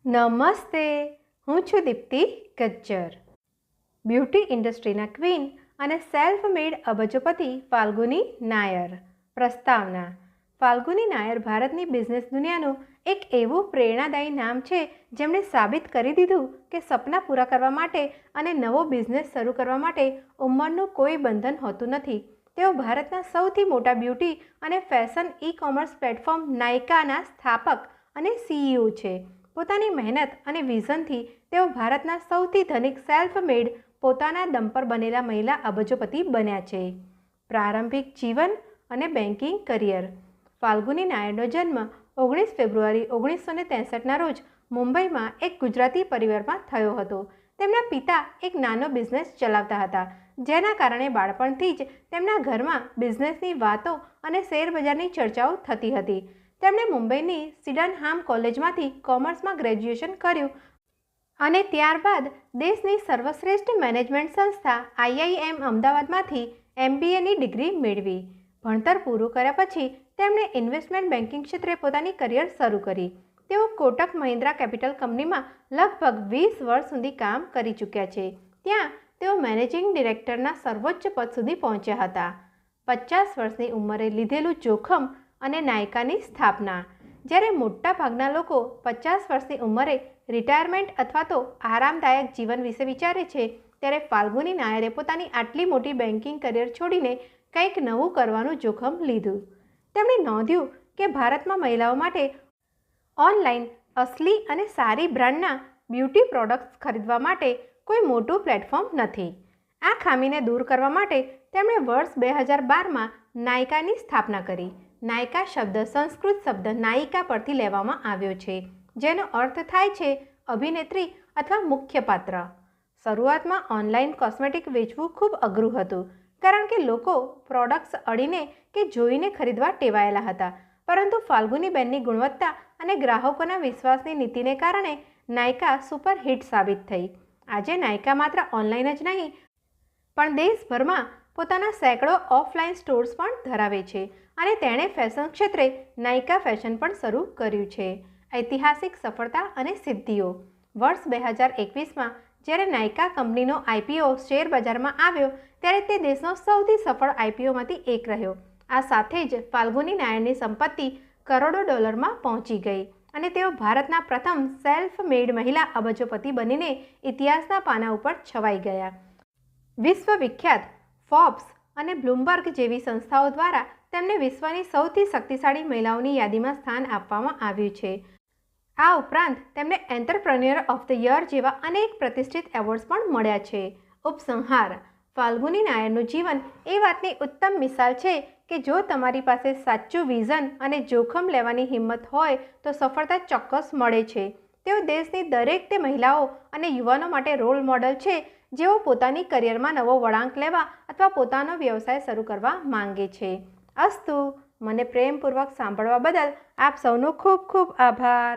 નમસ્તે, હું છું દીપ્તિ ગજ્જર. બ્યુટી ઇન્ડસ્ટ્રીના ક્વીન અને સેલ્ફ મેડ અબજોપતિ ફાલ્ગુની નાયર. પ્રસ્તાવના: ફાલ્ગુની નાયર ભારતની બિઝનેસ દુનિયાનું એક એવું પ્રેરણાદાયી નામ છે જેમણે સાબિત કરી દીધું કે સપના પૂરા કરવા માટે અને નવો બિઝનેસ શરૂ કરવા માટે ઉંમરનું કોઈ બંધન હોતું નથી. તેઓ ભારતના સૌથી મોટા બ્યુટી અને ફેશન ઈ-કોમર્સ પ્લેટફોર્મ નાયકાના સ્થાપક અને સીઈઓ છે. પોતાની મહેનત અને વિઝનથી તેઓ ભારતના સૌથી ધનિક સેલ્ફ મેડ પોતાના દમ પર બનેલા મહિલા અબજોપતિ બન્યા છે. પ્રારંભિક જીવન અને બેન્કિંગ કરિયર. ફાલ્ગુની નાયરનો જન્મ 19 ફેબ્રુઆરી 1963ના રોજ મુંબઈમાં એક ગુજરાતી પરિવારમાં થયો હતો. તેમના પિતા એક નાનો બિઝનેસ ચલાવતા હતા, જેના કારણે બાળપણથી જ તેમના ઘરમાં બિઝનેસની વાતો અને શેરબજારની ચર્ચાઓ થતી હતી. તેમણે મુંબઈની સિડનહામ કોલેજમાંથી કોમર્સમાં ગ્રેજ્યુએશન કર્યું અને ત્યારબાદ દેશની સર્વશ્રેષ્ઠ મેનેજમેન્ટ સંસ્થા IIM અમદાવાદમાંથી MBAની ડિગ્રી મેળવી. ભણતર પૂરું કર્યા પછી તેમણે ઇન્વેસ્ટમેન્ટ બેન્કિંગ ક્ષેત્રે પોતાની કરિયર શરૂ કરી. તેઓ કોટક મહિન્દ્રા કેપિટલ કંપનીમાં લગભગ 20 વર્ષ સુધી કામ કરી ચૂક્યા છે. ત્યાં તેઓ મેનેજિંગ ડિરેક્ટરના સર્વોચ્ચ પદ સુધી પહોંચ્યા હતા. 50 વર્ષની ઉંમરે લીધેલું જોખમ અને નાયકાની સ્થાપના. જ્યારે મોટા ભાગના લોકો 50 વર્ષની ઉંમરે રિટાયરમેન્ટ અથવા તો આરામદાયક જીવન વિશે વિચારે છે, ત્યારે ફાલ્ગુની નાયરે પોતાની આટલી મોટી બેન્કિંગ કરિયર છોડીને કંઈક નવું કરવાનું જોખમ લીધું. તેમણે નોંધ્યું કે ભારતમાં મહિલાઓ માટે ઓનલાઈન અસલી અને સારી બ્રાન્ડના બ્યુટી પ્રોડક્ટ્સ ખરીદવા માટે કોઈ મોટું પ્લેટફોર્મ નથી. આ ખામીને દૂર કરવા માટે તેમણે વર્ષ 2012માં નાયકાની સ્થાપના કરી. નાયકા શબ્દ સંસ્કૃત શબ્દ નાયિકા પરથી લેવામાં આવ્યો છે, જેનો અર્થ થાય છે અભિનેત્રી અથવા મુખ્ય પાત્ર. શરૂઆતમાં ઓનલાઈન કોસ્મેટિક વેચવું ખૂબ અઘરું હતું, કારણ કે લોકો પ્રોડક્ટ્સ અડીને કે જોઈને ખરીદવા ટેવાયેલા હતા. પરંતુ ફાલ્ગુનીબેનની ગુણવત્તા અને ગ્રાહકોના વિશ્વાસની નીતિને કારણે નાયકા સુપરહિટ સાબિત થઈ. આજે નાયકા માત્ર ઓનલાઈન જ નહીં, પણ દેશભરમાં પોતાના સેંકડો ઓફલાઈન સ્ટોર્સ પણ ધરાવે છે અને તેણે ફેશન ક્ષેત્રે નાયકા ફેશન પણ શરૂ કર્યું છે. ઐતિહાસિક સફળતા અને સિદ્ધિઓ. વર્ષ 2021માં જ્યારે નાયકા કંપનીનો IPO શેર બજારમાં આવ્યો, ત્યારે તે દેશનો સૌથી સફળ IPOમાંથી એક રહ્યો. આ સાથે જ ફાલ્ગુની નાયરની સંપત્તિ કરોડો ડોલરમાં પહોંચી ગઈ અને તેઓ ભારતના પ્રથમ સેલ્ફ મેડ મહિલા અબજોપતિ બનીને ઇતિહાસના પાના ઉપર છવાઈ ગયા. વિશ્વવિખ્યાત ફોર્બ્સ અને બ્લૂમબર્ગ જેવી સંસ્થાઓ દ્વારા તેમને વિશ્વની સૌથી શક્તિશાળી મહિલાઓની યાદીમાં સ્થાન આપવામાં આવ્યું છે. આ ઉપરાંત તેમને એન્ટરપ્રેન્યોર ઓફ ધ યર જેવા અનેક પ્રતિષ્ઠિત એવોર્ડ્સ પણ મળ્યા છે. ઉપસંહાર. ફાલ્ગુની નાયરનું જીવન એ વાતની ઉત્તમ મિસાલ છે કે જો તમારી પાસે સાચું વિઝન અને જોખમ લેવાની હિંમત હોય તો સફળતા ચોક્કસ મળે છે. તેઓ દેશની દરેક તે મહિલાઓ અને યુવાનો માટે રોલ મોડલ છે જેઓ પોતાની કરિયરમાં નવો વળાંક લેવા અથવા પોતાનો વ્યવસાય શરૂ કરવા માંગે છે. અસ્તુ. મને પ્રેમપૂર્વક સાંભળવા બદલ આપ સૌનો ખૂબ ખૂબ આભાર.